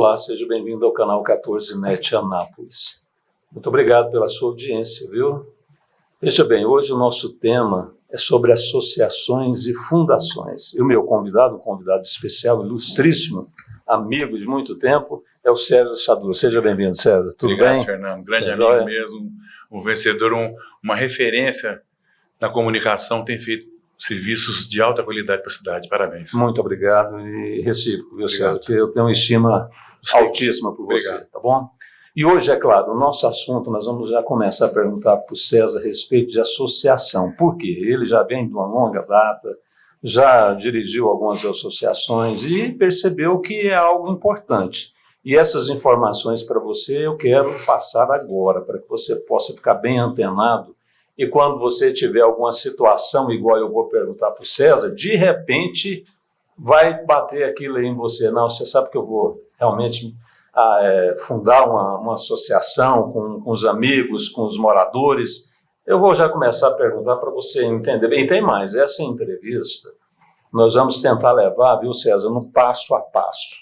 Olá, seja bem-vindo ao canal 14net Anápolis. Muito obrigado pela sua audiência, viu? Veja bem, hoje o nosso tema é sobre associações e fundações. E o meu convidado, um convidado especial, ilustríssimo, amigo de muito tempo, é o César Chador. Seja bem-vindo, César. Tudo Obrigado, bem? Fernando. Grande amigo mesmo, um vencedor, uma referência na comunicação, tem feito serviços de alta qualidade para a cidade. Parabéns. Muito obrigado e recíproco, viu, César? Porque eu tenho uma estima altíssima por você, tá bom? E hoje, é claro, o nosso assunto, nós vamos já começar a perguntar para o César a respeito de associação. Por quê? Ele já vem de uma longa data, já dirigiu algumas associações e percebeu que é algo importante. E essas informações para você eu quero passar agora, para que você possa ficar bem antenado. E quando você tiver alguma situação igual eu vou perguntar para o César, de repente vai bater aquilo aí em você. Não, você sabe que eu vou realmente fundar uma associação com os amigos, com os moradores. Eu vou já começar a perguntar para você entender bem. E tem mais, essa entrevista nós vamos tentar levar, viu, César, no passo a passo.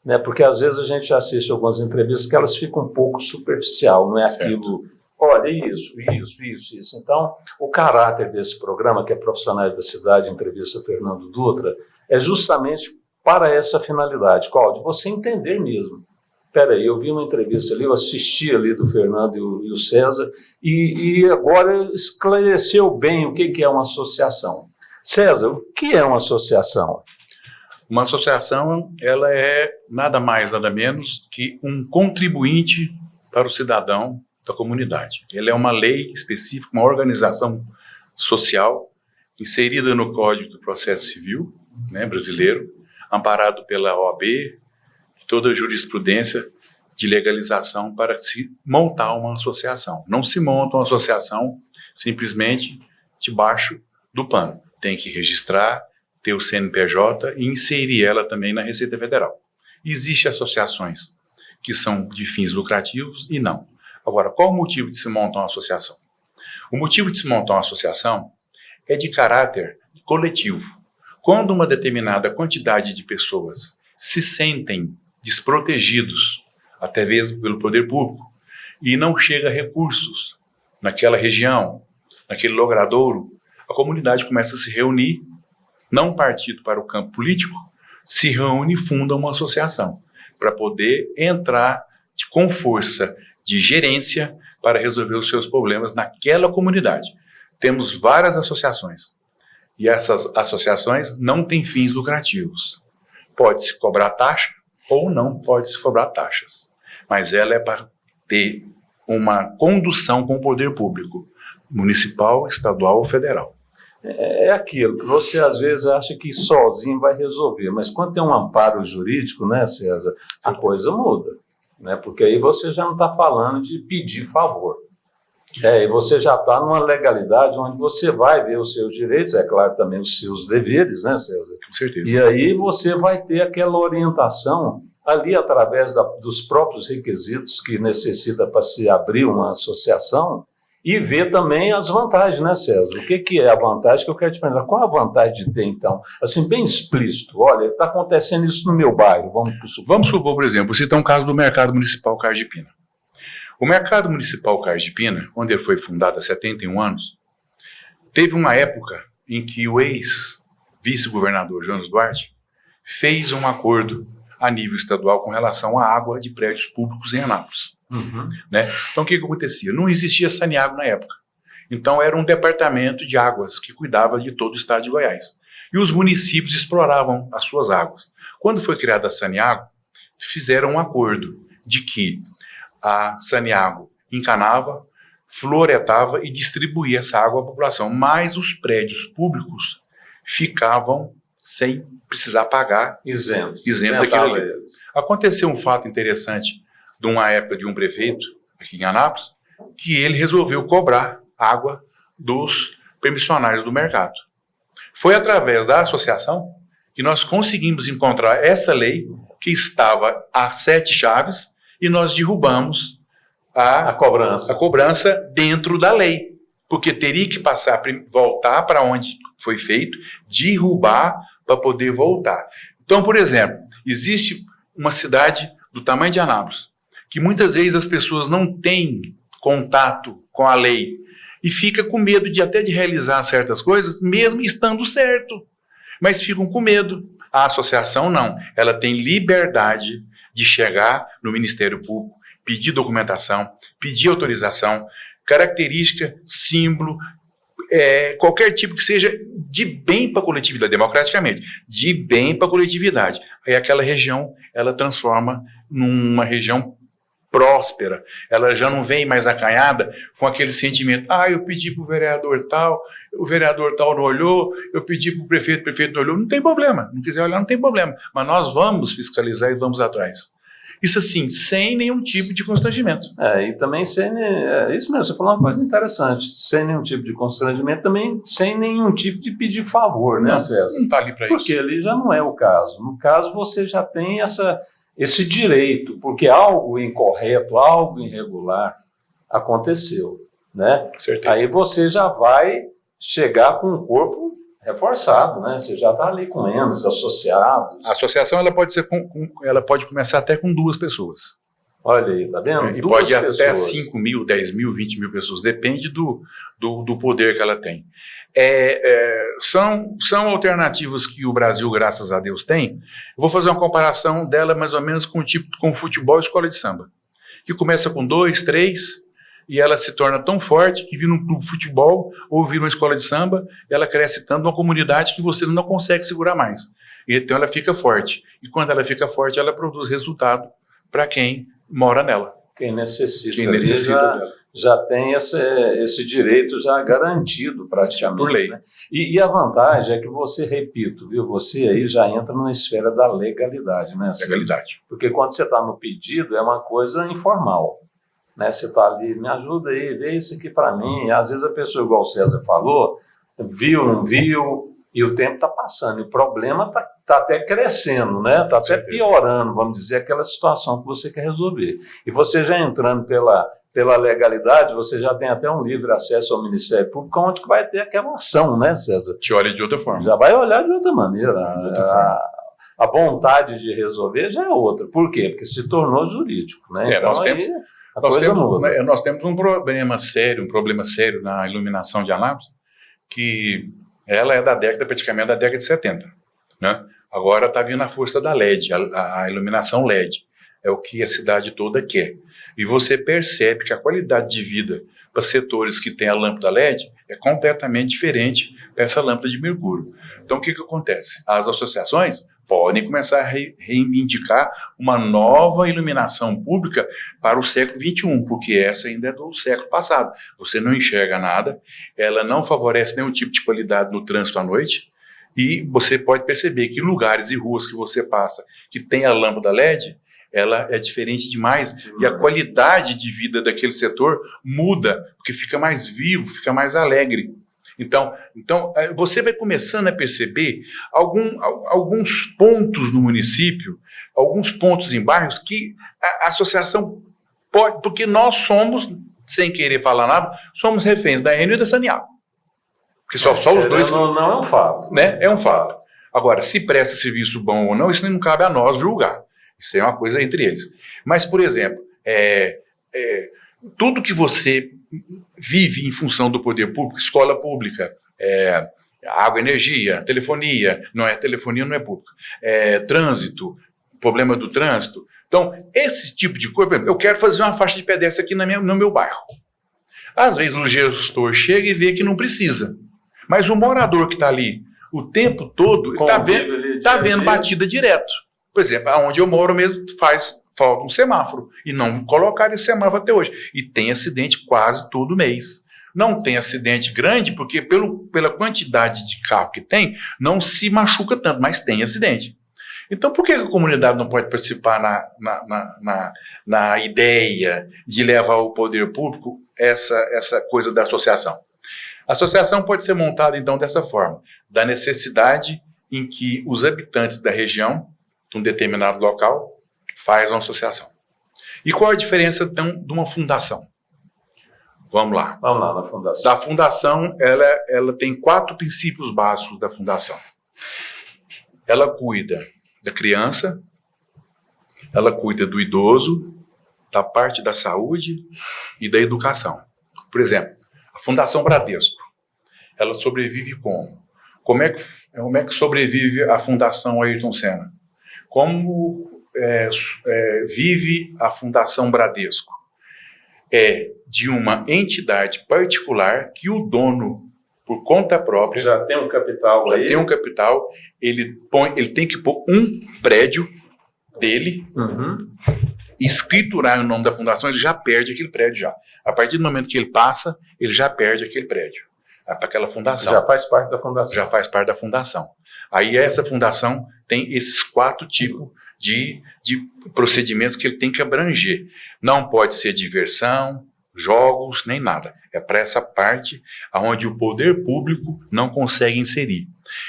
Né? Porque às vezes a gente assiste algumas entrevistas que elas ficam um pouco superficial, não é aquilo... Olha, isso. Então, o caráter desse programa, que é Profissionais da Cidade, Entrevista Fernando Dutra, é justamente para essa finalidade, qual? De você entender mesmo. Espera aí, eu vi uma entrevista ali, eu assisti ali do Fernando e o César, e agora esclareceu bem o que é uma associação. César, o que é uma associação? Uma associação, ela é nada mais, nada menos que um contribuinte para o cidadão da comunidade. Ela é uma lei específica, uma organização social inserida no Código do Processo Civil, né, brasileiro, amparado pela OAB, toda a jurisprudência de legalização para se montar uma associação. Não se monta uma associação simplesmente debaixo do pano. Tem que registrar, ter o CNPJ e inserir ela também na Receita Federal. Existem associações que são de fins lucrativos e não. Agora, qual o motivo de se montar uma associação? O motivo de se montar uma associação é de caráter coletivo. Quando uma determinada quantidade de pessoas se sentem desprotegidos, até mesmo pelo poder público, e não chega recursos naquela região, naquele logradouro, a comunidade começa a se reunir, não partindo para o campo político, se reúne e funda uma associação, para poder entrar com força de gerência para resolver os seus problemas naquela comunidade. Temos várias associações, e essas associações não têm fins lucrativos. Pode-se cobrar taxa, ou não pode-se cobrar taxas. Mas ela é para ter uma condução com o poder público, municipal, estadual ou federal. É aquilo que você às vezes acha que sozinho vai resolver, mas quando tem um amparo jurídico, né, César, a coisa muda. Né, porque aí você já não está falando de pedir favor. E você já está numa legalidade onde você vai ver os seus direitos, é claro também os seus deveres, né, César? Com certeza. E aí você vai ter aquela orientação ali através dos próprios requisitos que necessita para se abrir uma associação e ver também as vantagens, né, César? O que é a vantagem que eu quero te perguntar? Qual a vantagem de ter, então? Assim, bem explícito. Olha, está acontecendo isso no meu bairro. Vamos supor, por exemplo, citar um caso do Mercado Municipal Carlos de Pina. O Mercado Municipal Carlos de Pina, quando ele foi fundado há 71 anos, teve uma época em que o ex-vice-governador Jonas Duarte fez um acordo a nível estadual com relação à água de prédios públicos em Anápolis. Né? Então, o que acontecia? Não existia Saneago na época. Então, era um departamento de águas que cuidava de todo o estado de Goiás. E os municípios exploravam as suas águas. Quando foi criada a Saneago, fizeram um acordo de que a Saneago encanava, floretava e distribuía essa água à população. Mas os prédios públicos ficavam sem precisar pagar, isento daquilo ali. Aconteceu um fato interessante de uma época de um prefeito aqui em Anápolis, que ele resolveu cobrar água dos permissionários do mercado. Foi através da associação que nós conseguimos encontrar essa lei que estava a 7 chaves e nós derrubamos a cobrança dentro da lei, porque teria que voltar para onde foi feito, derrubar para poder voltar. Então, por exemplo, existe uma cidade do tamanho de Anápolis, que muitas vezes as pessoas não têm contato com a lei e fica com medo até de realizar certas coisas, mesmo estando certo, mas ficam com medo. A associação não, ela tem liberdade de chegar no Ministério Público, pedir documentação, pedir autorização, característica, símbolo, qualquer tipo que seja de bem para a coletividade, democraticamente, de bem para a coletividade. Aí aquela região, ela transforma numa região próspera, ela já não vem mais acanhada com aquele sentimento, eu pedi para o vereador tal não olhou, eu pedi para o prefeito não olhou, não tem problema, não quiser olhar, não tem problema, mas nós vamos fiscalizar e vamos atrás. Isso assim, sem nenhum tipo de constrangimento. E também isso mesmo, você falou uma coisa interessante, sem nenhum tipo de constrangimento, também sem nenhum tipo de pedir favor, né, César? Não está ali para isso. Porque ali já não é o caso. No caso, você já tem esse direito, porque algo incorreto, algo irregular aconteceu, né? Certeza. Aí você já vai chegar com o corpo reforçado, né? Você já está ali com membros associados. A associação ela pode começar até com 2 pessoas. Olha aí, tá vendo? E pode ir até 5 mil, 10 mil, 20 mil pessoas, depende do poder que ela tem. São alternativas que o Brasil, graças a Deus, tem. Eu vou fazer uma comparação dela mais ou menos com o futebol e escola de samba, que começa com 2, 3, e ela se torna tão forte que vira um clube de futebol ou vira uma escola de samba, e ela cresce tanto numa comunidade que você não consegue segurar mais. Então ela fica forte. E quando ela fica forte, ela produz resultado para quem mora nela. Quem necessita dela. Já tem esse direito já garantido praticamente. Por lei. Né? E a vantagem é que você, repito, viu, você aí já entra numa esfera da legalidade, né? Legalidade. Porque quando você está no pedido é uma coisa informal, né? Você está ali, me ajuda aí, vê isso aqui para mim. E às vezes a pessoa, igual o César falou, viu, não viu, e o tempo está passando. E o problema está até crescendo, né? Está até piorando, vamos dizer, aquela situação que você quer resolver. E você já entrando pela legalidade, você já tem até um livre acesso ao Ministério Público, onde que vai ter aquela ação, né, César? Te olha de outra forma. Já vai olhar de outra maneira. A vontade de resolver já é outra. Por quê? Porque se tornou jurídico, né? Então, nós temos um problema sério na iluminação de Anápolis, que ela é praticamente da década de 70, né? Agora está vindo a força da LED, a iluminação LED. É o que a cidade toda quer. E você percebe que a qualidade de vida para setores que têm a lâmpada LED é completamente diferente para essa lâmpada de mercúrio. Então, o que acontece? As associações podem começar a reivindicar uma nova iluminação pública para o século XXI, porque essa ainda é do século passado. Você não enxerga nada, ela não favorece nenhum tipo de qualidade no trânsito à noite, e você pode perceber que lugares e ruas que você passa que tem a lâmpada LED, ela é diferente demais, e a qualidade de vida daquele setor muda, porque fica mais vivo, fica mais alegre. Então você vai começando a perceber alguns pontos no município, alguns pontos em bairros que a associação pode, porque nós somos, sem querer falar nada, somos reféns da Enel e da Saniago. Porque só os dois... Não é um fato. Né? É um fato. Agora, se presta serviço bom ou não, isso não cabe a nós julgar. Isso é uma coisa entre eles. Mas, por exemplo, tudo que você vive em função do poder público, escola pública, água, energia, telefonia, não é pública, trânsito, problema do trânsito. Então, esse tipo de coisa, eu quero fazer uma faixa de pedestre aqui no meu bairro. Às vezes o gestor chega e vê que não precisa. Mas o morador que está ali o tempo todo está vendo batida direto. Por exemplo, onde eu moro mesmo falta um semáforo. E não colocaram esse semáforo até hoje. E tem acidente quase todo mês. Não tem acidente grande, porque pela quantidade de carro que tem, não se machuca tanto, mas tem acidente. Então, por que a comunidade não pode participar na ideia de levar ao poder público essa coisa da associação? A associação pode ser montada, então, dessa forma, da necessidade em que os habitantes da região, de um determinado local, faz uma associação. E qual a diferença, então, de uma fundação? Vamos lá na fundação. Da fundação, ela tem 4 princípios básicos da fundação. Ela cuida da criança, ela cuida do idoso, da parte da saúde e da educação. Por exemplo, a Fundação Bradesco, ela sobrevive como? Como é que sobrevive a Fundação Ayrton Senna? Como vive a Fundação Bradesco? É de uma entidade particular que o dono, por conta própria, já tem um capital aí. Tem um capital, ele tem que pôr um prédio dele, escriturar o nome da fundação, ele já perde aquele prédio já. A partir do momento que ele passa, ele já perde aquele prédio para aquela fundação. Já faz parte da fundação. Já faz parte da fundação. Aí essa fundação tem esses 4 tipos de procedimentos que ele tem que abranger. Não pode ser diversão, jogos, nem nada. É para essa parte onde o poder público não consegue inserir.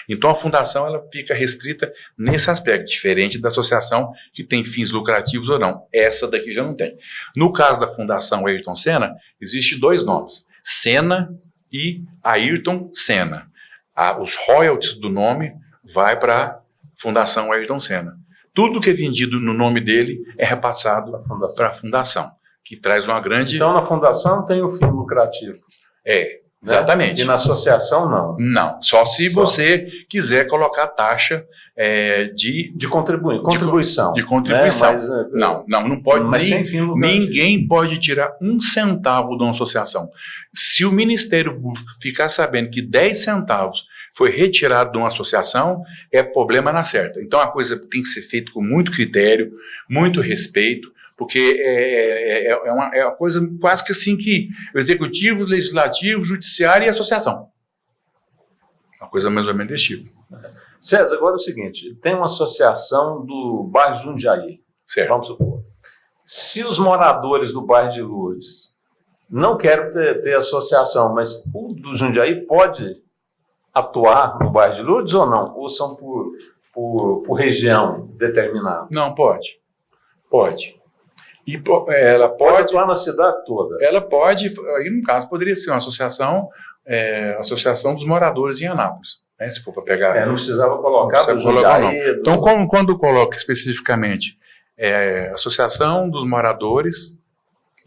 Então a fundação ela fica restrita nesse aspecto, diferente da associação que tem fins lucrativos ou não. Essa daqui já não tem. No caso da Fundação Ayrton Senna, existe 2 nomes, Senna e Ayrton Senna. Os royalties do nome vai para a Fundação Ayrton Senna. Tudo que é vendido no nome dele é repassado para a fundação, que traz uma grande... Então, na fundação tem o fim lucrativo. Exatamente. Né? E na associação, não. Não, só se você quiser colocar taxa de contribuição. De contribuição. Né? Mas, não pode. Mas sem fim lucrativo. Ninguém pode tirar 1 centavo de uma associação. Se o Ministério Público ficar sabendo que 10 centavos foi retirado de uma associação, é problema na certa. Então a coisa tem que ser feita com muito critério, muito respeito, porque é uma coisa quase que assim que o executivo, o legislativo, o judiciário e a associação. Uma coisa mais ou menos desse tipo. César, agora é o seguinte, tem uma associação do bairro Jundiaí, certo. Vamos supor. Se os moradores do bairro de Lourdes não querem ter associação, mas o do Jundiaí pode atuar no bairro de Lourdes ou não? Ou são por região determinada? Não, pode. Pode. E ela pode atuar na cidade toda. Ela pode, aí no caso poderia ser uma associação, associação dos moradores em Anápolis, né? Se for para pegar. Não precisava colocar não. Então, quando coloca especificamente associação dos moradores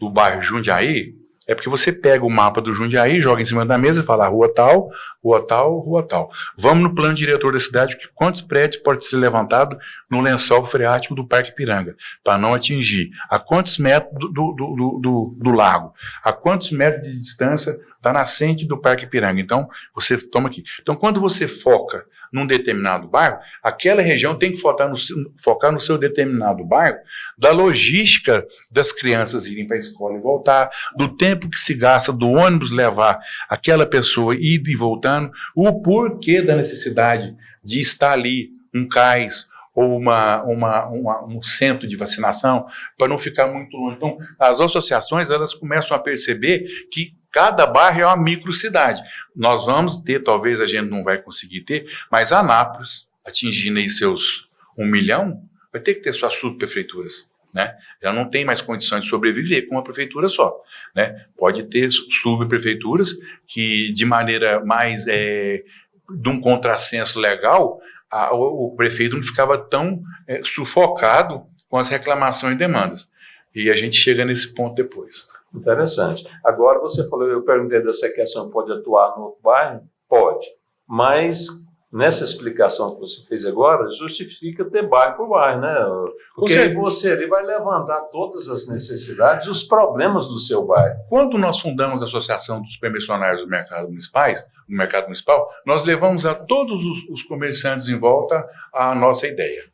do bairro Jundiaí, é porque você pega o mapa do Jundiaí, joga em cima da mesa e fala rua tal, rua tal, rua tal. Vamos no plano diretor da cidade, quantos prédios pode ser levantado no lençol freático do Parque Ipiranga, para não atingir. A quantos metros do lago? A quantos metros de distância da nascente do Parque Ipiranga? Então, você toma aqui. Então, quando você foca num determinado bairro, aquela região tem que focar no seu determinado bairro, da logística das crianças irem para a escola e voltar, do tempo que se gasta do ônibus levar aquela pessoa indo e voltando, o porquê da necessidade de estar ali um CAIS ou um centro de vacinação, para não ficar muito longe. Então, as associações elas começam a perceber que cada bairro é uma microcidade. Nós vamos ter, talvez a gente não vai conseguir ter, mas Anápolis, atingindo aí seus 1 milhão, vai ter que ter suas subprefeituras, né? Já não tem mais condições de sobreviver com uma prefeitura só, né? Pode ter subprefeituras que, de maneira mais de um contrassenso legal, o prefeito não ficava tão sufocado com as reclamações e demandas. E a gente chega nesse ponto depois. Interessante. Agora você falou, eu perguntei dessa questão, pode atuar no outro bairro? Pode. Mas nessa explicação que você fez agora, justifica ter bairro por bairro, né? Porque aí você ali vai levantar todas as necessidades e os problemas do seu bairro. Quando nós fundamos a Associação dos Permissionários do Mercado Municipal, nós levamos a todos os comerciantes em volta a nossa ideia,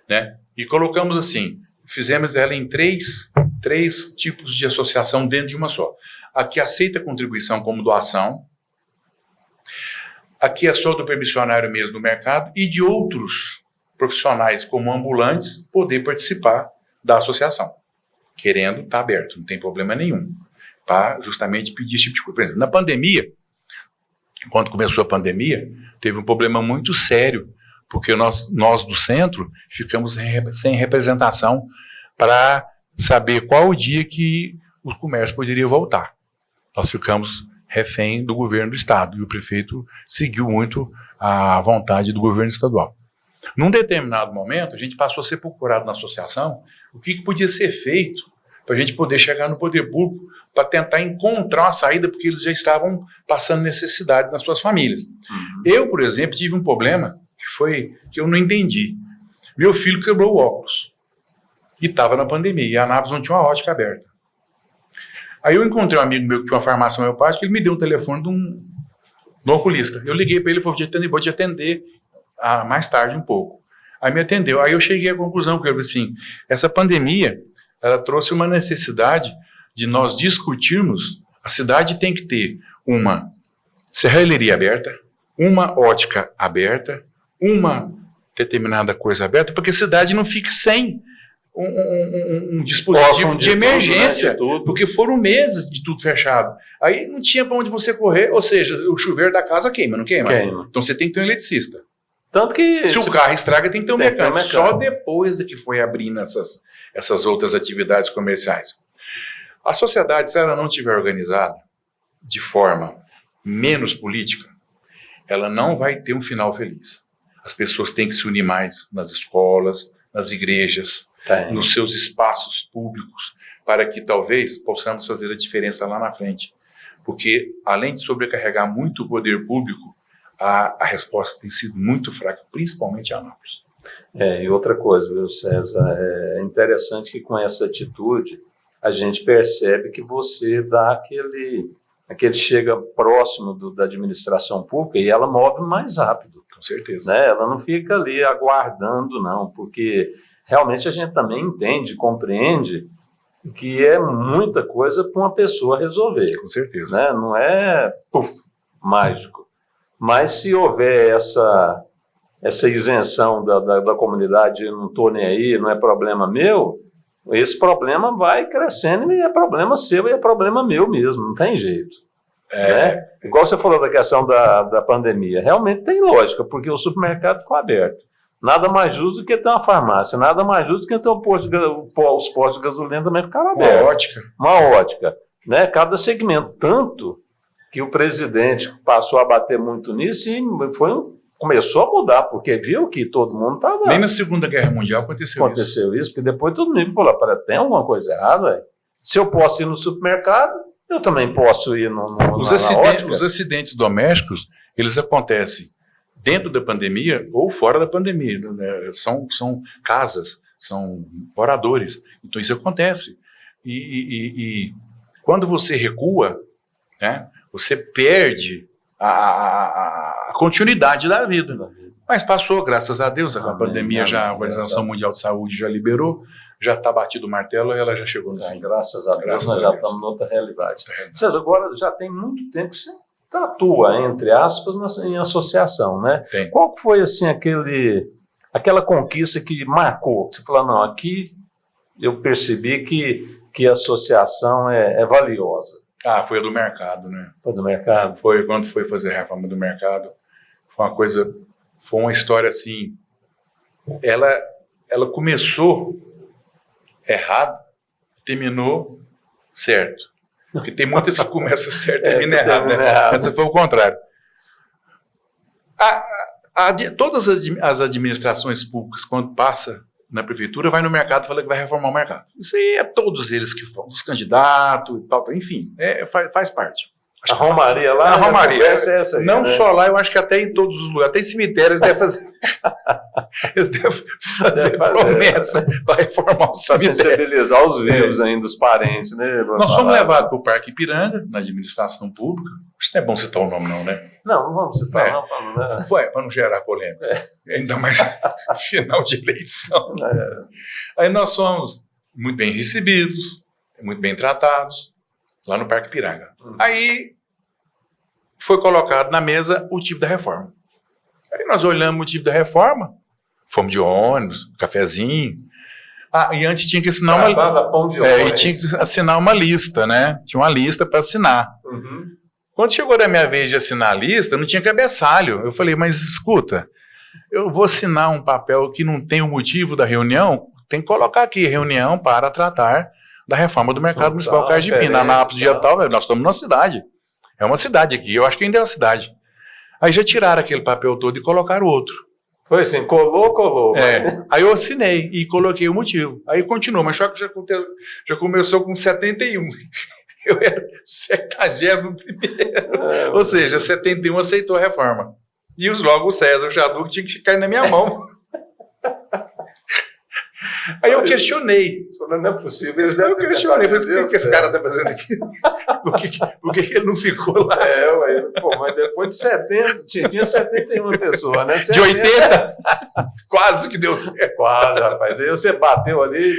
né? E colocamos assim, fizemos ela em três tipos de associação dentro de uma só. Aqui aceita contribuição como doação, aqui é só do permissionário mesmo do mercado e de outros profissionais como ambulantes poder participar da associação. Querendo, está aberto, não tem problema nenhum, para justamente pedir esse tipo de coisa. Por exemplo, na pandemia, quando começou a pandemia, teve um problema muito sério, porque nós do centro ficamos sem representação para saber qual o dia que o comércio poderia voltar. Nós ficamos refém do governo do estado e o prefeito seguiu muito a vontade do governo estadual. Num determinado momento, a gente passou a ser procurado na associação o que podia ser feito para a gente poder chegar no poder público para tentar encontrar uma saída, porque eles já estavam passando necessidade nas suas famílias. Eu, por exemplo, tive um problema que eu não entendi. Meu filho quebrou o óculos e estava na pandemia, e a Anápolis não tinha uma ótica aberta. Aí eu encontrei um amigo meu que tinha uma farmácia homeopática, ele me deu um telefone de um oculista. Eu liguei para ele e falei, vou te atender mais tarde um pouco. Aí me atendeu. Aí eu cheguei à conclusão, que eu falei assim, essa pandemia, ela trouxe uma necessidade de nós discutirmos, a cidade tem que ter uma serralheria aberta, uma ótica aberta, uma determinada coisa aberta, porque a cidade não fique sem um dispositivo de emergência, tudo, né, porque foram meses de tudo fechado. Aí não tinha para onde você correr, ou seja, o chuveiro da casa queima, não queima? Queima. Então você tem que ter um eletricista. Tanto que se o carro estraga, tem que ter um mecânico. Só depois é que foi abrindo essas outras atividades comerciais. A sociedade, se ela não estiver organizada de forma menos política, ela não vai ter um final feliz. As pessoas têm que se unir mais nas escolas, nas igrejas, nos seus espaços públicos, para que talvez possamos fazer a diferença lá na frente. Porque, além de sobrecarregar muito o poder público, a resposta tem sido muito fraca, principalmente em Anápolis. E outra coisa, viu, César, é interessante que com essa atitude a gente percebe que você dá aquele chega próximo da administração pública e ela move mais rápido. Com certeza. Né? Ela não fica ali aguardando, não, porque realmente a gente também entende, compreende que é muita coisa para uma pessoa resolver. Com certeza. Né? Não é mágico. Mas se houver essa isenção da comunidade, não estou nem aí, não é problema meu, esse problema vai crescendo e é problema seu e é problema meu mesmo, não tem jeito. Né? Igual você falou da questão da pandemia, realmente tem lógica, porque o supermercado ficou aberto. Nada mais justo do que ter uma farmácia, nada mais justo do que ter os postos de gasolina também ficaram abertos. Uma ótica. Né? Cada segmento, tanto que o presidente passou a bater muito nisso e começou a mudar, porque viu que todo mundo estava... Nem na Segunda Guerra Mundial aconteceu isso, porque depois todo mundo falou, tem alguma coisa errada, véio? Se eu posso ir no supermercado, eu também posso ir na ótica. Os acidentes domésticos, eles acontecem dentro da pandemia ou fora da pandemia, né? São casas, são moradores, então isso acontece. E quando você recua, né, você perde a continuidade da vida. Mas passou, graças a Deus, a pandemia, a Organização Mundial de Saúde já liberou, já está batido o martelo e ela já chegou no fim. Graças a Deus, nós já estamos noutra realidade. César, agora já tem muito tempo que você atua, entre aspas, em associação, né? Tem. Qual que foi, assim, aquela conquista que marcou? Você falou, não, aqui eu percebi que a associação é valiosa. Foi a do mercado, né? Foi do mercado? Foi quando foi fazer a reforma do mercado. Foi uma história assim, ela começou errado, terminou certo. Porque tem muitas que começam certo e terminam errado, né? Essa foi o contrário. Todas as administrações públicas, quando passa na prefeitura, vai no mercado e fala que vai reformar o mercado. Isso aí é todos eles que vão, os candidatos e tal, enfim, faz parte. A Romaria lá? A Romaria. Essa aí, não né? Só lá, eu acho que até em todos os lugares. Até em cemitérios eles devem fazer promessa para reformar o cemitério. Sensibilizar os vivos ainda, os parentes, né? Nós fomos levados para o Parque Ipiranga, na administração pública. Acho que não é bom citar o nome, não, né? Não vamos citar, não. Né? Para não gerar polêmica. Ainda mais final de eleição. Aí nós fomos muito bem recebidos, muito bem tratados, lá no Parque Ipiranga. Aí foi colocado na mesa o tipo da reforma. Aí nós olhamos o tipo da reforma, fomos de ônibus, cafezinho. E antes tinha que assinar tinha que assinar uma lista, né? Tinha uma lista para assinar. Uhum. Quando chegou da minha vez de assinar a lista, não tinha cabeçalho. Eu falei, mas escuta, eu vou assinar um papel que não tem o motivo da reunião, tem que colocar aqui, reunião para tratar da reforma do mercado municipal Cardipina, Anápolis, dia tal, nós estamos numa cidade. É uma cidade aqui, eu acho que ainda é uma cidade. Aí já tiraram aquele papel todo e colocaram outro. Foi assim, colou. Aí eu assinei e coloquei o motivo. Aí continuou, mas só que já começou com 71. Eu era 71º. Ou seja, 71 aceitou a reforma. E logo o César, o Jadu, tinha que cair na minha mão. Aí eu questionei. Não é possível. Eu questionei. Falei, o que esse cara está fazendo aqui? Por que ele não ficou lá? Mas depois de 70, tinha 71 pessoas, né? 70. De 80? Quase que deu certo. Quase, rapaz. Aí você bateu ali.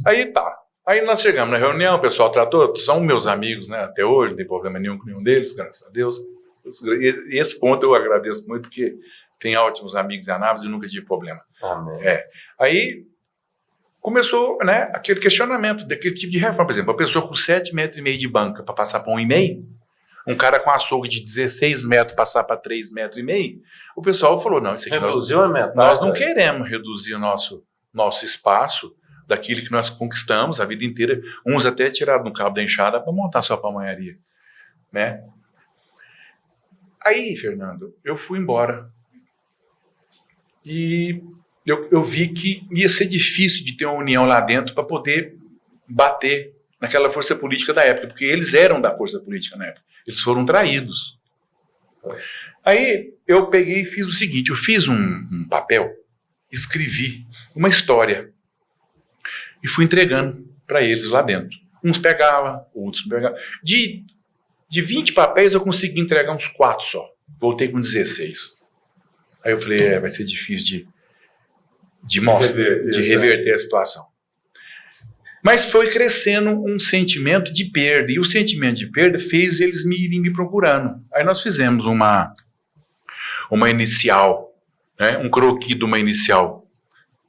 Aí tá. Aí nós chegamos na reunião, o pessoal tratou, são meus amigos, né? Até hoje, não tem problema nenhum com nenhum deles, graças a Deus. E esse ponto eu agradeço muito, porque tem ótimos amigos em Anápolis e nunca tive problema. Amém. Aí começou, né, aquele questionamento daquele tipo de reforma. Por exemplo, a pessoa com 7,5 metros de banca para passar para 1,5, um cara com açougue de 16 metros passar para 3,5 metros, o pessoal falou, não, isso aqui nós não queremos reduzir o nosso espaço daquilo que nós conquistamos a vida inteira, uns até tiraram no cabo da enxada para montar sua pamonharia, né? Aí, Fernando, eu fui embora e eu vi que ia ser difícil de ter uma união lá dentro para poder bater naquela força política da época, porque eles eram da força política na época, eles foram traídos. Aí eu peguei e fiz o seguinte, eu fiz um papel, escrevi uma história e fui entregando para eles lá dentro. Uns pegavam, outros não pegavam. De 20 papéis eu consegui entregar uns 4 só. Voltei com 16. Aí eu falei, vai ser difícil de reverter a situação. Mas foi crescendo um sentimento de perda, e o sentimento de perda fez eles irem me procurando. Aí nós fizemos uma inicial, né, um croquis de uma inicial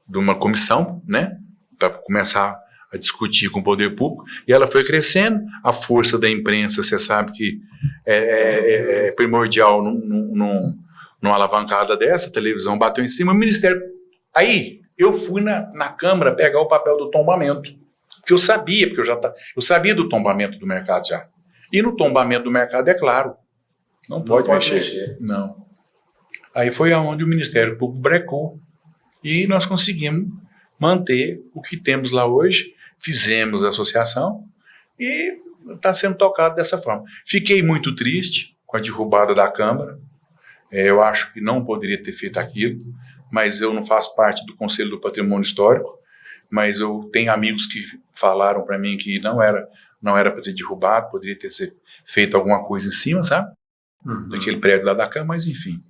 de uma comissão, né, para começar a discutir com o poder público, e ela foi crescendo. A força da imprensa, você sabe que é primordial numa alavancada dessa, a televisão bateu em cima, o Ministério... Aí eu fui na Câmara pegar o papel do tombamento, que eu sabia, porque eu sabia do tombamento do mercado já. E no tombamento do mercado, é claro, não pode mexer. Não. Aí foi aonde o Ministério Público brecou, e nós conseguimos manter o que temos lá hoje, fizemos a associação e está sendo tocado dessa forma. Fiquei muito triste com a derrubada da Câmara, eu acho que não poderia ter feito aquilo, mas eu não faço parte do Conselho do Patrimônio Histórico, mas eu tenho amigos que falaram para mim que não era para ter derrubado, poderia ter feito alguma coisa em cima, sabe? Daquele prédio lá da Câmara, mas enfim.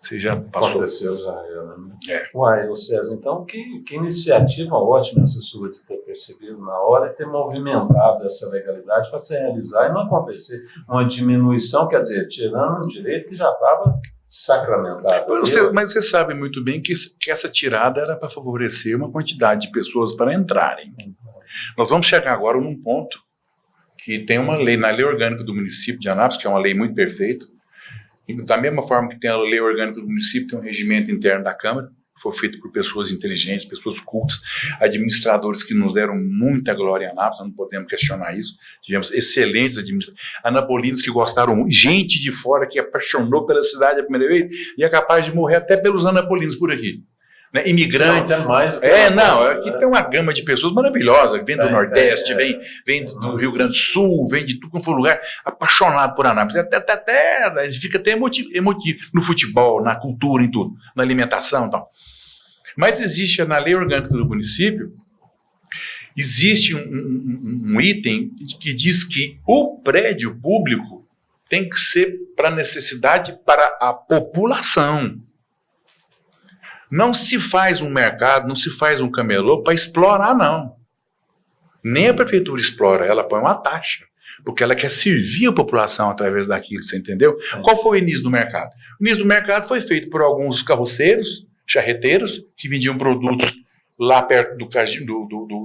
Você já passou. Aconteceu já, né? Uai, César, então que iniciativa ótima essa sua de ter percebido na hora e ter movimentado essa legalidade para se realizar e não acontecer uma diminuição, quer dizer, tirando um direito que já estava sacramentado. Mas você sabe muito bem que essa tirada era para favorecer uma quantidade de pessoas para entrarem. Nós vamos chegar agora num ponto que tem uma lei, na lei orgânica do município de Anápolis, que é uma lei muito perfeita. Da mesma forma que tem a lei orgânica do município, tem um regimento interno da Câmara, que foi feito por pessoas inteligentes, pessoas cultas, administradores que nos deram muita glória em Anápolis, não podemos questionar isso. Tivemos excelentes administradores, anapolinos que gostaram muito, gente de fora que apaixonou pela cidade a primeira vez e é capaz de morrer até pelos anapolinos por aqui. Né? Imigrantes. Aqui tem uma gama de pessoas maravilhosas, vem do Nordeste, vem do Rio Grande do Sul, vem de tudo quanto for lugar, apaixonado por Anápolis. Até a gente fica até emotivo no futebol, na cultura, em tudo, na alimentação e tal. Mas existe, na lei orgânica do município, existe um item que diz que o prédio público tem que ser para necessidade para a população. Não se faz um mercado, não se faz um camelô para explorar, não. Nem a prefeitura explora, ela põe uma taxa, porque ela quer servir a população através daquilo, você entendeu? Qual foi o início do mercado? O início do mercado foi feito por alguns carroceiros, charreteiros, que vendiam produtos lá perto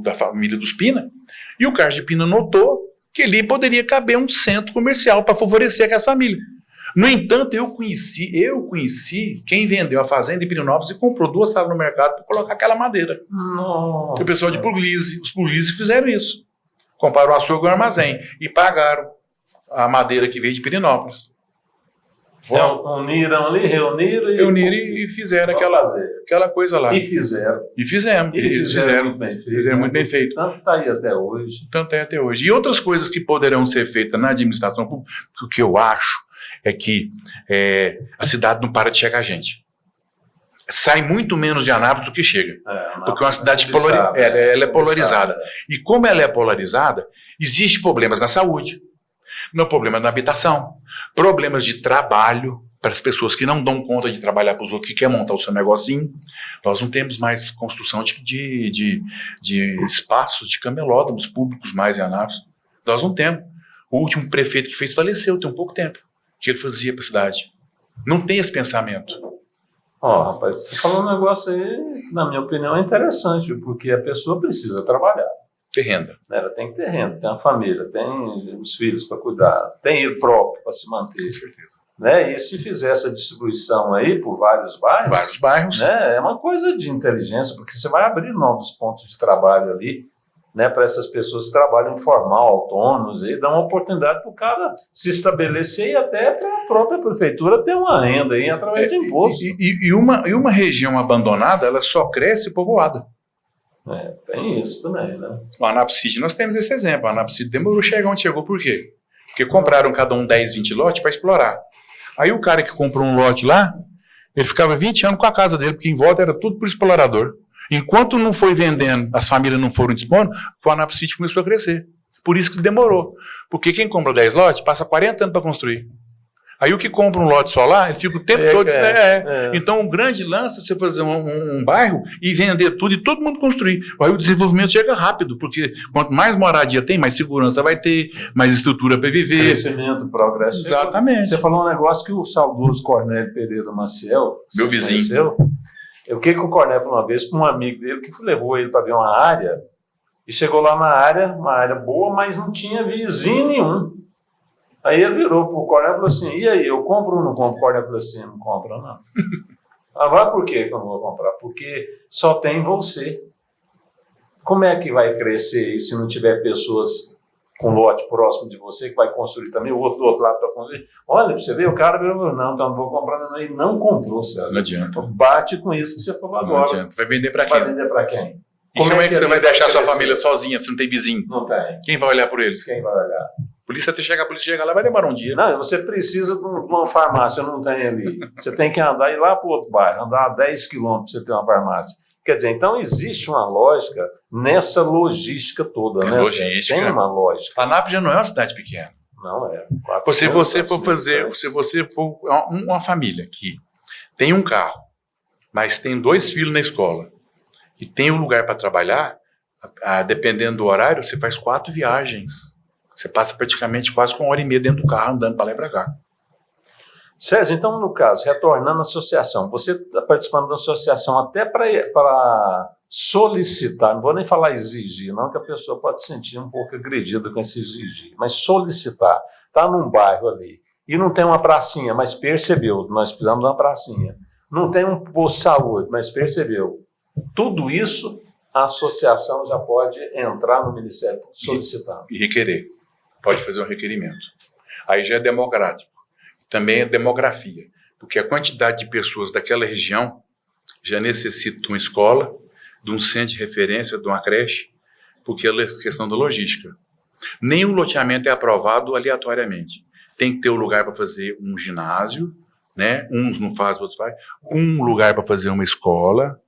da família dos Pina, e o Carlos de Pina notou que ali poderia caber um centro comercial para favorecer aquelas famílias. No entanto, eu conheci quem vendeu a fazenda em Pirinópolis e comprou 2 salas no mercado para colocar aquela madeira. Nossa. O pessoal de Puglisi, os Puglisi fizeram isso. Compraram o açougue e o armazém e pagaram a madeira que veio de Pirinópolis. Uniram ali, reuniram e fizeram aquela coisa lá. E fizeram. E fizemos. Eles fizeram muito bem feito. Fizeram muito bem feito. Tanto está aí até hoje. E outras coisas que poderão ser feitas na administração pública, o que eu acho é que a cidade não para de chegar gente. Sai muito menos de Anápolis do que chega. Porque é uma cidade ela é polarizada. E como ela é polarizada, existem problemas na saúde, problemas na habitação, problemas de trabalho para as pessoas que não dão conta de trabalhar para os outros, que querem montar o seu negocinho. Nós não temos mais construção de espaços de camelódromos públicos mais em Anápolis. Nós não temos. O último prefeito que fez faleceu tem um pouco tempo, que ele fazia para a cidade. Não tem esse pensamento. Rapaz, você falou um negócio aí que, na minha opinião, é interessante, porque a pessoa precisa trabalhar. Ter renda. Ela tem que ter renda, tem uma família, tem os filhos para cuidar, tem ele próprio para se manter. Com certeza. Né? E se fizer essa distribuição aí por vários bairros, né? É uma coisa de inteligência, porque você vai abrir novos pontos de trabalho ali, né, para essas pessoas que trabalham informal, autônomos, e dá uma oportunidade para o cara se estabelecer e até para a própria prefeitura ter uma renda aí através de imposto. E uma região abandonada, ela só cresce povoada. Tem isso também, né? O Anápolis City, nós temos esse exemplo. O Anápolis City demorou a chegar onde chegou, por quê? Porque compraram cada um 10, 20 lotes para explorar. Aí o cara que comprou um lote lá, ele ficava 20 anos com a casa dele, porque em volta era tudo por explorador. Enquanto não foi vendendo, as famílias não foram dispondo, o Anápolis City começou a crescer. Por isso que demorou. Porque quem compra 10 lotes, passa 40 anos para construir. Aí o que compra um lote só lá, ele fica o tempo todo... Então o grande lance é você fazer um bairro e vender tudo e todo mundo construir. Aí o desenvolvimento chega rápido, porque quanto mais moradia tem, mais segurança vai ter, mais estrutura para viver. Crescimento, progresso. Exatamente. Você falou um negócio que o saudoso Cornélio Pereira Maciel... Meu vizinho. Conheceu, o que o Cornélio falou uma vez para um amigo dele que levou ele para ver uma área, e chegou lá na área, uma área boa, mas não tinha vizinho nenhum. Aí ele virou para o Cornélio e falou assim, e aí, eu compro ou não compro? O Cornélio falou assim, não compra não. Vai por quê que eu não vou comprar? Porque só tem você. Como é que vai crescer aí se não tiver pessoas com lote próximo de você que vai construir também, o outro do outro lado para construir? Olha, para você ver, o cara virou, não, então não vou comprar não. E não comprou, César. Não adianta. Bate com isso que você falou agora. Não adianta. Vai vender para quem? Vai vender para quem? E como é que você vai deixar sua família sozinha se não tem vizinho? Não tem. Quem vai olhar por eles? Quem vai olhar? A polícia chega lá, vai demorar um dia. Não, você precisa de uma farmácia, não tem ali. Você tem que andar e ir lá para o outro bairro, andar 10 quilômetros para você ter uma farmácia. Quer dizer, então existe uma lógica nessa logística toda, né? Logística. Tem uma lógica. Anápolis já não é uma cidade pequena. Não é. Se você for uma família que tem um carro, mas tem 2 filhos na escola e tem um lugar para trabalhar, dependendo do horário, você faz 4 viagens. Você passa praticamente quase 1h30 dentro do carro, andando para lá e para cá. Sérgio, então, no caso, retornando à associação, você está participando da associação até para solicitar, não vou nem falar exigir, não, que a pessoa pode se sentir um pouco agredida com esse exigir, mas solicitar, está num bairro ali, e não tem uma pracinha, mas percebeu, nós precisamos de uma pracinha, não tem um posto de saúde, mas percebeu, tudo isso a associação já pode entrar no Ministério solicitando. E requerer, pode fazer um requerimento. Aí já é democrático. Também é demografia, porque a quantidade de pessoas daquela região já necessita de uma escola, de um centro de referência, de uma creche, porque é questão da logística. Nem o loteamento é aprovado aleatoriamente. Tem que ter um lugar para fazer um ginásio, né? Uns não fazem, outros fazem. Um lugar para fazer uma escola,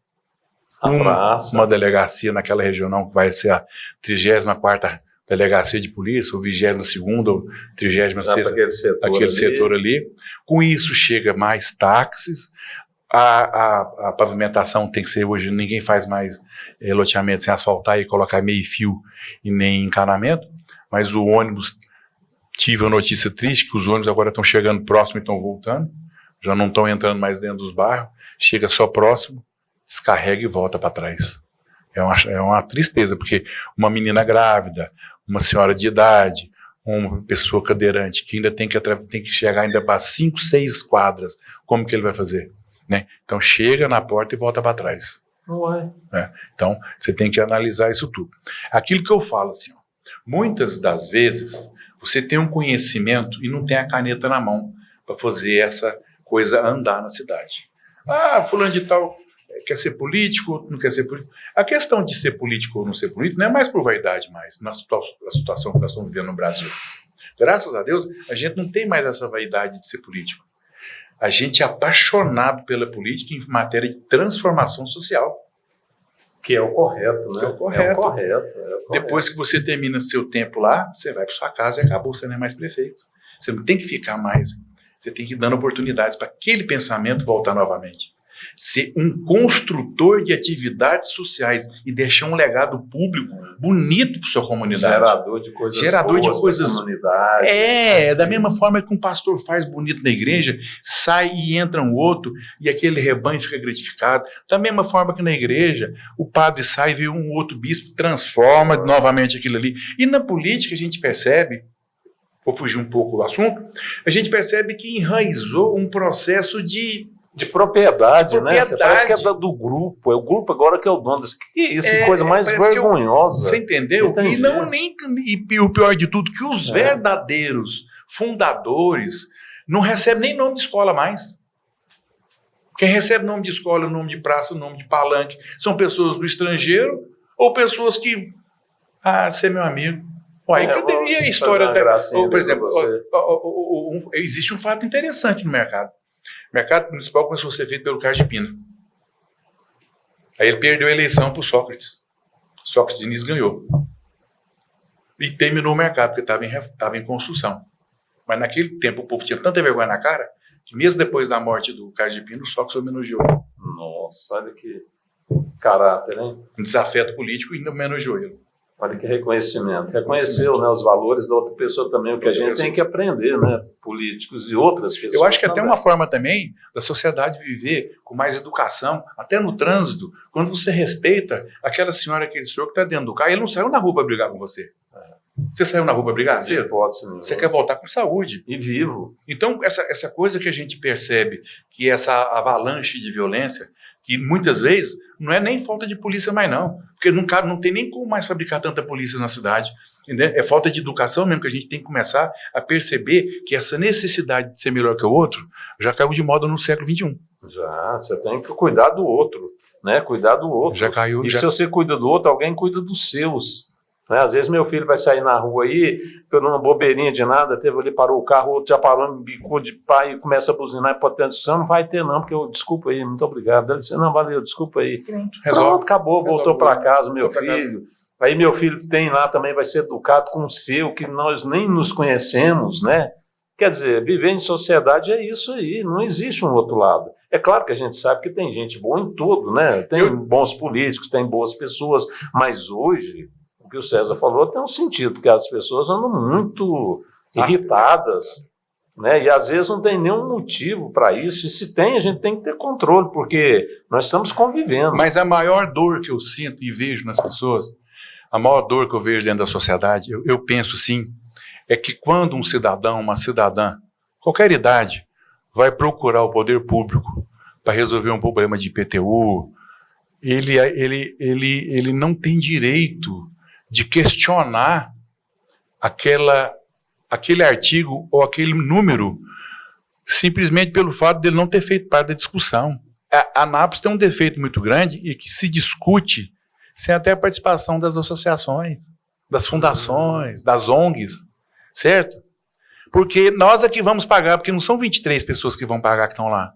uma delegacia naquela região, não, que vai ser a 34ª delegacia de polícia, ou 22ª, ou 36ª, aquele setor ali. Com isso chega mais táxis, a pavimentação tem que ser hoje, ninguém faz mais loteamento sem asfaltar e colocar meio fio e nem encanamento, mas o ônibus, tive a notícia triste que os ônibus agora estão chegando próximo e estão voltando, já não estão entrando mais dentro dos bairros, chega só próximo, descarrega e volta para trás. É uma tristeza, porque uma menina grávida, uma senhora de idade, uma pessoa cadeirante que ainda tem que chegar ainda para 5, 6 quadras, como que ele vai fazer? Né? Então chega na porta e volta para trás. Então você tem que analisar isso tudo. Aquilo que eu falo assim, muitas das vezes você tem um conhecimento e não tem a caneta na mão para fazer essa coisa andar na cidade. Ah, fulano de tal quer ser político, não quer ser político. A questão de ser político ou não ser político não é mais por vaidade mais, na situação que nós estamos vivendo no Brasil. Graças a Deus, a gente não tem mais essa vaidade de ser político. A gente é apaixonado pela política em matéria de transformação social. Que é o correto, né? Que é o correto. É o correto. Depois que você termina seu tempo lá, você vai para sua casa e acabou, você não é mais prefeito. Você não tem que ficar mais. Você tem que ir dando oportunidades para aquele pensamento voltar novamente. Ser um construtor de atividades sociais e deixar um legado público bonito para sua comunidade. Gerador de coisas comunidade. Da mesma forma que um pastor faz bonito na igreja, sai e entra um outro e aquele rebanho fica gratificado. Da mesma forma que na igreja, o padre sai e vê um outro bispo, transforma novamente aquilo ali. E na política a gente percebe, vou fugir um pouco do assunto, a gente percebe que enraizou um processo de propriedade, né? Você parece que é do grupo. É o grupo agora que é o dono disso. Que é isso? Que coisa mais vergonhosa. Você entendeu? E o pior de tudo, que os verdadeiros fundadores não recebem nem nome de escola mais. Quem recebe nome de escola, nome de praça, nome de palanque, são pessoas do estrangeiro ou pessoas que... Ah, você é meu amigo. E a história... Por exemplo, existe um fato interessante no mercado. O mercado municipal começou a ser feito pelo Carlos de Pina. Aí ele perdeu a eleição para o Sócrates. Sócrates Diniz ganhou. E terminou o mercado, porque estava em construção. Mas naquele tempo o povo tinha tanta vergonha na cara, que mesmo depois da morte do Carlos de Pina, o Sócrates homenageou. Nossa, olha que caráter, hein? Um desafeto político e ainda homenageou ele. Olha que reconhecimento. Reconheceu, né, os valores da outra pessoa também, o que a gente tem que aprender, né? Políticos e outras pessoas. Eu acho que até uma forma também da sociedade viver com mais educação, até no trânsito, quando você respeita aquela senhora, aquele senhor que está dentro do carro, ele não saiu na rua para brigar com você. Você saiu na rua para brigar? Você quer voltar com saúde. E vivo. Então, essa coisa que a gente percebe, que essa avalanche de violência, que muitas vezes não é nem falta de polícia mais não, porque não tem nem como mais fabricar tanta polícia na cidade, entendeu? É falta de educação mesmo, que a gente tem que começar a perceber que essa necessidade de ser melhor que o outro já caiu de moda no século XXI. Já, você tem que cuidar do outro, né? Cuidar do outro. Já caiu. E se você cuida do outro, alguém cuida dos seus. Né? Às vezes meu filho vai sair na rua aí, por uma bobeirinha de nada, teve ali, parou o carro, o outro já parou, me bicou de pai e começa a buzinar e pode ter discussão, não vai ter não, porque eu, desculpa aí, muito obrigado. Ele disse, não, valeu, desculpa aí. Pronto, acabou, voltou para casa, meu filho. Aí meu filho tem lá também, vai ser educado com o seu, que nós nem nos conhecemos, né? Quer dizer, viver em sociedade é isso aí, não existe um outro lado. É claro que a gente sabe que tem gente boa em tudo, né? Tem bons políticos, tem boas pessoas, mas hoje... O que o César falou tem um sentido, porque as pessoas andam muito irritadas, né? E às vezes não tem nenhum motivo para isso, e se tem, a gente tem que ter controle, porque nós estamos convivendo. Mas a maior dor que eu sinto e vejo nas pessoas, a maior dor que eu vejo dentro da sociedade, eu penso assim, é que quando um cidadão, uma cidadã, qualquer idade, vai procurar o poder público para resolver um problema de IPTU, ele não tem direito de questionar aquele artigo ou aquele número simplesmente pelo fato dele não ter feito parte da discussão. A ANAPS tem um defeito muito grande e que se discute sem até a participação das associações, das fundações, das ONGs, certo? Porque nós é que vamos pagar, porque não são 23 pessoas que vão pagar que estão lá,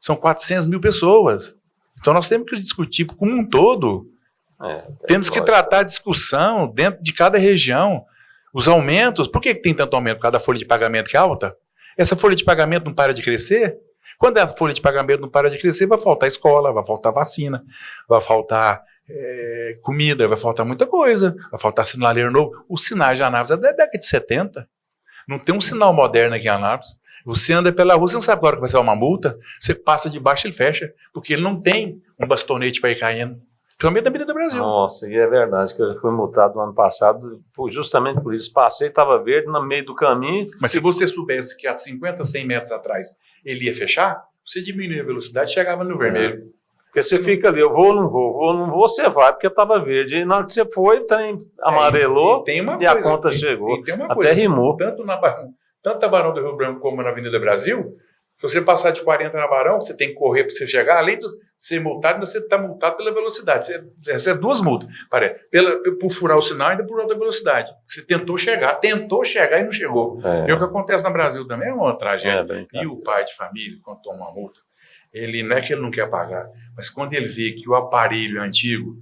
são 400 mil pessoas. Então nós temos que discutir como um todo. Temos que tratar a discussão dentro de cada região. Os aumentos, por que tem tanto aumento? Por causa da folha de pagamento que é alta? Essa folha de pagamento não para de crescer? Quando a folha de pagamento não para de crescer, vai faltar escola, vai faltar vacina, vai faltar comida, vai faltar muita coisa, vai faltar sinaleiro novo. Os sinais de Anápolis é da década de 70. Não tem um sinal moderno aqui em Anápolis. Você anda pela rua, você não sabe agora que vai ser uma multa, você passa de baixo e ele fecha, porque ele não tem um bastonete para ir caindo. Principalmente na Avenida Brasil. Nossa, e é verdade que eu fui multado no ano passado, foi justamente por isso. Passei, estava verde no meio do caminho. Mas se você soubesse que há 50, 100 metros atrás ele ia fechar, você diminuía a velocidade e chegava no vermelho. Porque você fica ali, eu vou ou não vou, você vai, porque estava verde. E na hora que você foi, o trem amarelou e a conta chegou. Tem uma até coisa, rimou. Tanto tanto na Barão do Rio Branco como na Avenida Brasil, se você passar de 40 na Barão, você tem que correr para você chegar, além de ser multado, você está multado pela velocidade. Você recebe 2 multas, parece, por furar o sinal e ainda por alta velocidade. Você tentou chegar e não chegou. E o que acontece no Brasil também é uma tragédia. E o pai de família, quando toma uma multa, ele não é que ele não quer pagar, mas quando ele vê que o aparelho é antigo,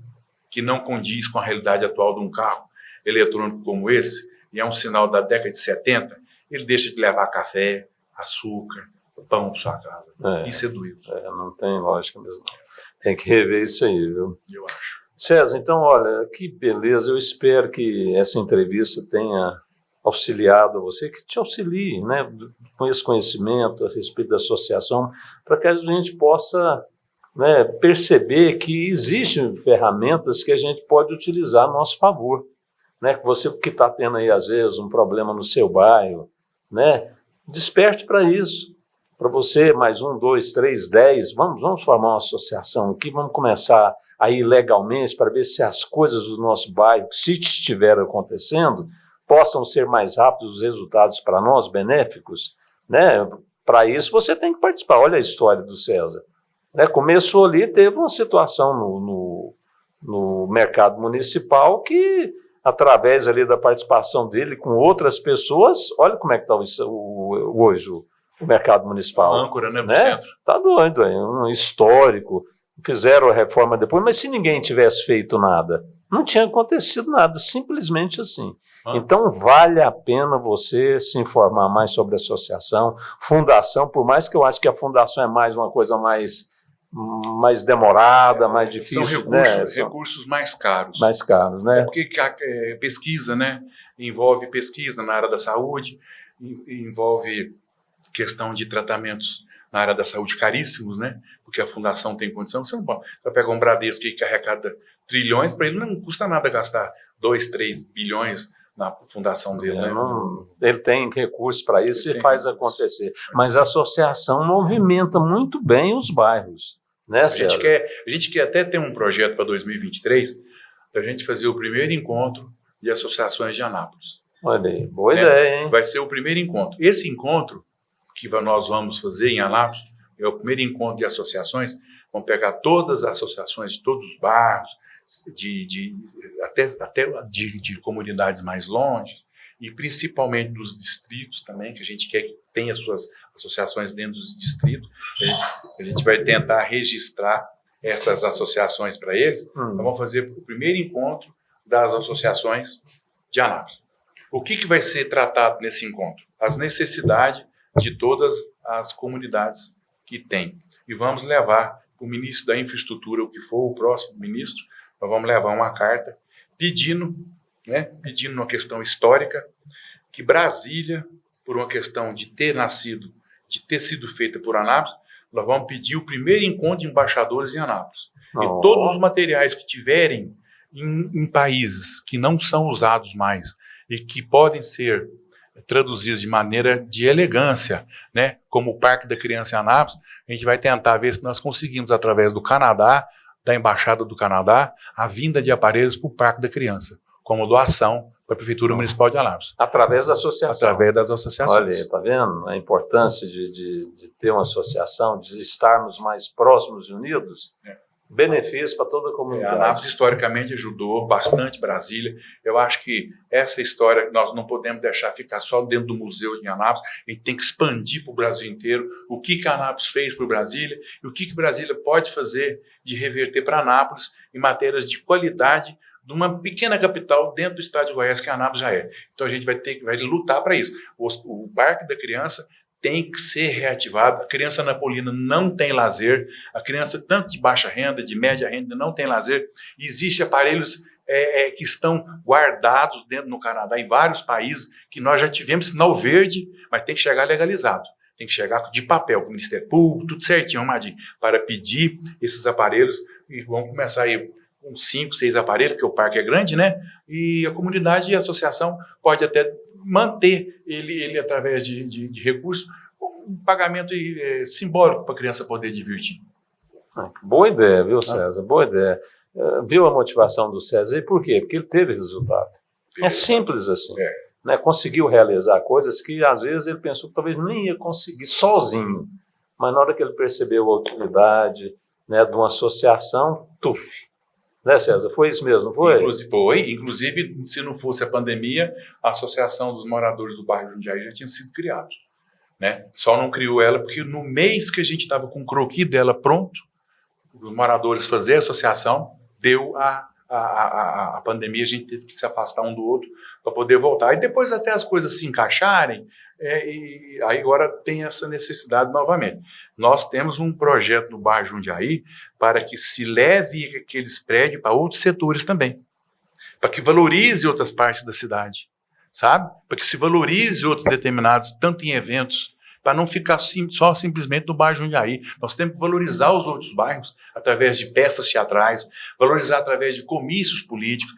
que não condiz com a realidade atual de um carro eletrônico como esse, e é um sinal da década de 70, ele deixa de levar café, açúcar, pão para sua casa. Isso é doído. Não tem lógica mesmo. Tem que rever isso aí, viu? Eu acho. César, então, olha, que beleza. Eu espero que essa entrevista tenha auxiliado você, que te auxilie, né, com esse conhecimento a respeito da associação, para que a gente possa, né, perceber que existem ferramentas que a gente pode utilizar a nosso favor. Né? Você que está tendo aí, às vezes, um problema no seu bairro, né, desperte para isso. Para você, mais 1, 2, 3, 10, vamos formar uma associação aqui, vamos começar a ir legalmente para ver se as coisas do nosso bairro, se estiver acontecendo, possam ser mais rápidos os resultados para nós, benéficos. Né? Para isso você tem que participar. Olha a história do César. Né? Começou ali, teve uma situação no mercado municipal que, através ali da participação dele com outras pessoas, olha como é que está hoje o mercado municipal. Âncora, né, no centro. Tá doido, é um histórico. Fizeram a reforma depois, mas se ninguém tivesse feito nada, não tinha acontecido nada, simplesmente assim. Então, vale a pena você se informar mais sobre a associação, fundação, por mais que eu acho que a fundação é mais uma coisa mais demorada, mais difícil. São recursos mais caros. Mais caros, né? Porque pesquisa, né? Envolve pesquisa na área da saúde, envolve questão de tratamentos na área da saúde caríssimos, né? Porque a fundação tem condição. Você não pode pegar um Bradesco que arrecada trilhões, para ele não custa nada gastar 2, 3 bilhões na fundação dele. Né? Ele tem recursos para isso e faz acontecer. Mas a associação movimenta muito bem os bairros. Né, a gente quer até ter um projeto para 2023, da gente fazer o primeiro encontro de associações de Anápolis. Olha aí, boa ideia, hein? Vai ser o primeiro encontro. Esse encontro que nós vamos fazer em Anápolis é o primeiro encontro de associações. Vamos pegar todas as associações de todos os bairros, até de comunidades mais longe, e principalmente dos distritos também, que a gente quer que tenha suas associações dentro dos distritos. A gente vai tentar registrar essas associações para eles. Então, vamos fazer o primeiro encontro das associações de Anápolis. O que vai ser tratado nesse encontro? As necessidades de todas as comunidades que tem. E vamos levar o ministro da infraestrutura, o que for o próximo ministro, nós vamos levar uma carta pedindo uma questão histórica, que Brasília, por uma questão de ter sido feita por Anápolis, nós vamos pedir o primeiro encontro de embaixadores em Anápolis. E todos os materiais que tiverem em países que não são usados mais e que podem ser traduzidos de maneira de elegância, né? Como o Parque da Criança em Anápolis, a gente vai tentar ver se nós conseguimos, através do Canadá, da Embaixada do Canadá, a vinda de aparelhos para o Parque da Criança, como doação para a Prefeitura Municipal de Anápolis. Através da associação. Através das associações. Olha aí, está vendo a importância de ter uma associação, de estarmos mais próximos e unidos? Benefício para toda a comunidade. A Anápolis, historicamente, ajudou bastante Brasília. Eu acho que essa história nós não podemos deixar ficar só dentro do museu de Anápolis. A gente tem que expandir para o Brasil inteiro o que a Anápolis fez para Brasília e o que Brasília pode fazer de reverter para Anápolis em matérias de qualidade de uma pequena capital dentro do estado de Goiás, que a Anápolis já é. Então a gente vai lutar para isso. O Parque da Criança tem que ser reativado. A criança napolina não tem lazer, a criança tanto de baixa renda, de média renda, não tem lazer. Existem aparelhos que estão guardados no Canadá, em vários países, que nós já tivemos sinal verde, mas tem que chegar legalizado. Tem que chegar de papel, com o Ministério Público, tudo certinho, arrumadinho, para pedir esses aparelhos. E vamos começar aí com 5, 6 aparelhos, porque o parque é grande, né? E a comunidade e a associação pode até manter ele através de recursos, um pagamento simbólico para a criança poder divertir. Boa ideia, viu, César? Boa ideia. Viu a motivação do César? E por quê? Porque ele teve resultado. É simples assim. né, conseguiu realizar coisas que às vezes ele pensou que talvez nem ia conseguir sozinho, mas na hora que ele percebeu a utilidade, né, de uma associação, né, César? Foi isso mesmo, não foi? Inclusive, se não fosse a pandemia, a Associação dos Moradores do Bairro Jundiaí já tinha sido criada, né? Só não criou ela porque no mês que a gente estava com o croquis dela pronto, os moradores fazer a associação, deu a pandemia, a gente teve que se afastar um do outro para poder voltar. E depois até as coisas se encaixarem, e aí agora tem essa necessidade novamente. Nós temos um projeto no bairro Jundiaí para que se leve aqueles prédios para outros setores também, para que valorize outras partes da cidade, sabe? Para que se valorize outros determinados, tanto em eventos, para não ficar só simplesmente no bairro Jundiaí. Nós temos que valorizar os outros bairros através de peças teatrais, valorizar através de comícios políticos,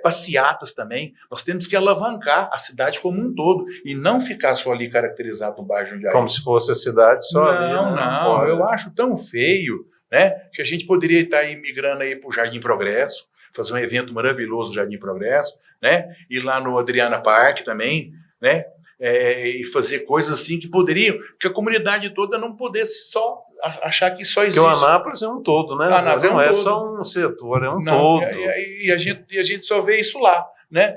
passeatas também. Nós temos que alavancar a cidade como um todo e não ficar só ali caracterizado no bairro Jundiaí. Como se fosse a cidade só ali. Não, eu acho tão feio, né, que a gente poderia estar aí migrando aí para o Jardim Progresso, fazer um evento maravilhoso no Jardim Progresso, né, ir lá no Adriana Park também, né, e fazer coisas assim que poderiam, que a comunidade toda não pudesse só achar que só existe. Porque o Anápolis é um todo, né? Anápolis não é é todo. Só um setor, é um todo. E a gente só vê isso lá, né?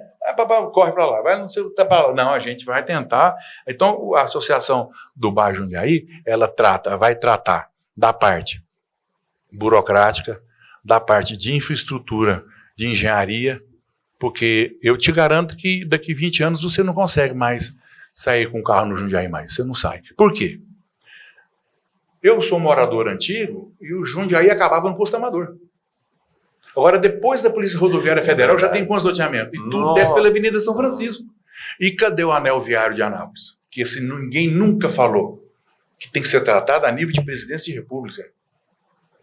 Corre para lá, vai não sei, tá para lá. Não, a gente vai tentar. Então, a Associação do Bairro Jundiaí, ela vai tratar da parte burocrática, da parte de infraestrutura, de engenharia, porque eu te garanto que daqui 20 anos você não consegue mais sair com o carro no Jundiaí mais, você não sai. Por quê? Eu sou morador antigo e o Jundiaí acabava no posto Amador. Agora, depois da Polícia Rodoviária Federal, já tem pontos de loteamento. E tudo desce pela Avenida São Francisco. E cadê o anel viário de Anápolis? Que assim, ninguém nunca falou que tem que ser tratado a nível de presidência de república.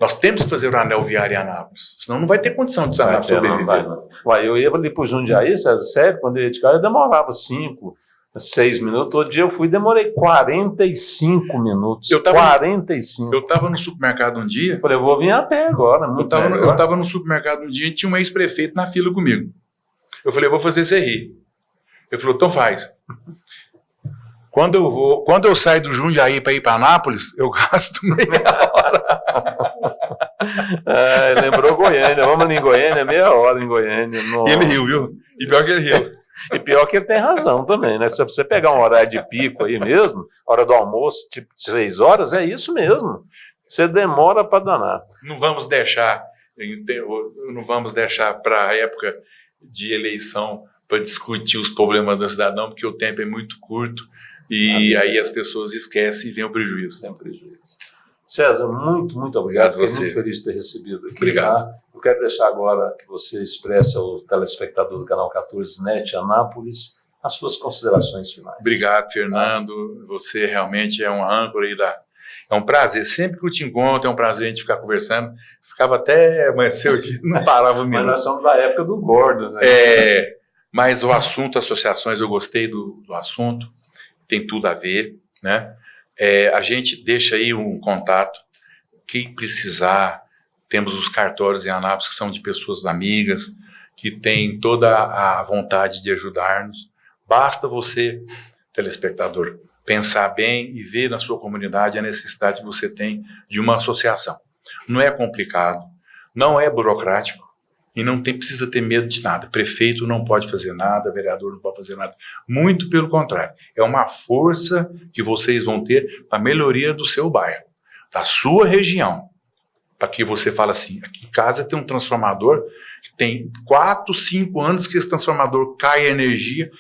Nós temos que fazer o anel viário em Anápolis, senão não vai ter condição de Anápolis sobreviver. Uai, eu ia ali para o Jundiaí, sério, quando eu ia de carro, eu demorava 5, 6 minutos. Todo dia eu fui, demorei 45 minutos. 45. Eu estava no supermercado um dia. Falei, eu vou vir a pé agora. Eu estava no supermercado um dia e tinha um ex-prefeito na fila comigo. Eu falei, eu vou fazer você rir. Ele falou, então faz. Quando eu saio do Jundiaí para ir para Anápolis, eu gasto meia hora. Lembrou Goiânia, vamos ali em Goiânia, meia hora em Goiânia. E ele riu, viu? E pior que ele riu. E pior que ele tem razão também, né? Se você pegar um horário de pico aí mesmo, hora do almoço, tipo 6 horas, é isso mesmo. Você demora para danar. Não vamos deixar para a época de eleição para discutir os problemas do cidadão, porque o tempo é muito curto e aí as pessoas esquecem e vem o prejuízo. Tem prejuízo. César, muito obrigado. Fiquei muito feliz de ter recebido aqui. Obrigado. Tá? Eu quero deixar agora que você expresse ao telespectador do Canal 14 NET Anápolis as suas considerações finais. Obrigado, Fernando. Você realmente é um âncora aí É um prazer. Sempre que eu te encontro, é um prazer a gente ficar conversando. Ficava até amanhecer o dia, não parava um minuto. Mas nós somos da época do Gordo, né? Mas o assunto, associações, eu gostei do assunto. Tem tudo a ver, né? A gente deixa aí um contato. Quem precisar, temos os cartórios em Anápolis que são de pessoas amigas, que têm toda a vontade de ajudar-nos. Basta você, telespectador, pensar bem e ver na sua comunidade a necessidade que você tem de uma associação. Não é complicado, não é burocrático e não precisa ter medo de nada. Prefeito não pode fazer nada, vereador não pode fazer nada. Muito pelo contrário, é uma força que vocês vão ter para a melhoria do seu bairro, da sua região. Para que você fale assim, aqui em casa tem um transformador que tem 4, 5 anos que esse transformador cai energia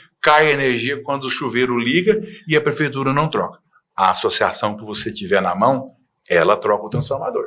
quando o chuveiro liga e a prefeitura não troca. A associação que você tiver na mão, ela troca o transformador.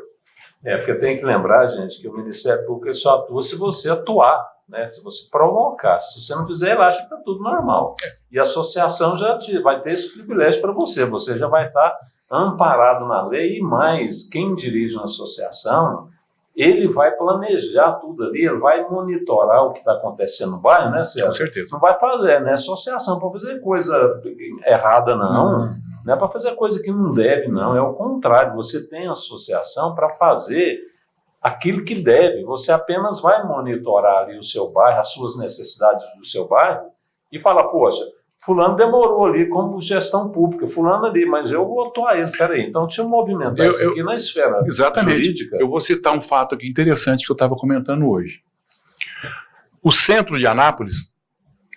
Porque tem que lembrar, gente, que o Ministério Público só atua se você atuar, né? Se você provocar. Se você não fizer, ele acha que está tudo normal. E a associação já vai ter esse privilégio para você. Você já vai estar amparado na lei e mais, quem dirige uma associação, ele vai planejar tudo ali, ele vai monitorar o que está acontecendo no bairro, né, César? Com certeza. Não vai fazer, né? Associação para fazer coisa errada, não. Não é para fazer coisa que não deve, não. É o contrário. Você tem associação para fazer aquilo que deve. Você apenas vai monitorar ali o seu bairro, as suas necessidades do seu bairro, e fala, poxa, fulano demorou ali como gestão pública, fulano ali, mas eu vou atuar ele, peraí, então deixa eu movimentar isso aqui na esfera jurídica. Eu vou citar um fato aqui interessante que eu estava comentando hoje. O centro de Anápolis,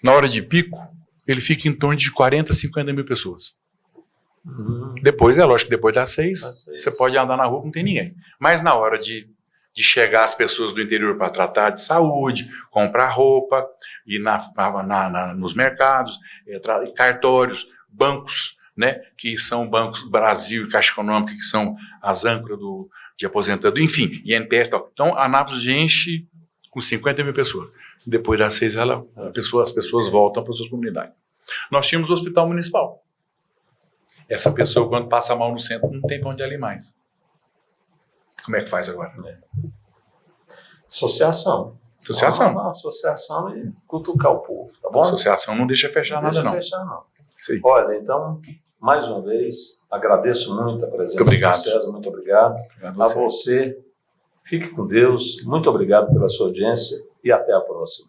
na hora de pico, ele fica em torno de 40, 50 mil pessoas. Depois, é lógico que depois das 6, você pode andar na rua que não tem ninguém. Mas na hora de chegar as pessoas do interior para tratar de saúde, comprar roupa, ir nos mercados, cartórios, bancos, né, que são bancos Brasil e Caixa Econômica, que são as âncoras de aposentado, enfim, INPS e tal. Então, Anápolis enche com 50 mil pessoas. Depois das 6, as pessoas voltam para suas comunidades. Nós tínhamos o hospital municipal. Essa pessoa, quando passa mal no centro, não tem para onde ir mais. Como é que faz agora? Associação. Associação e cutucar o povo, tá bom? Associação não deixa fechar nada, não. Deixa não. Sim. Olha, então, mais uma vez, agradeço muito a presença do César, muito obrigado. A você, fique com Deus, muito obrigado pela sua audiência e até a próxima.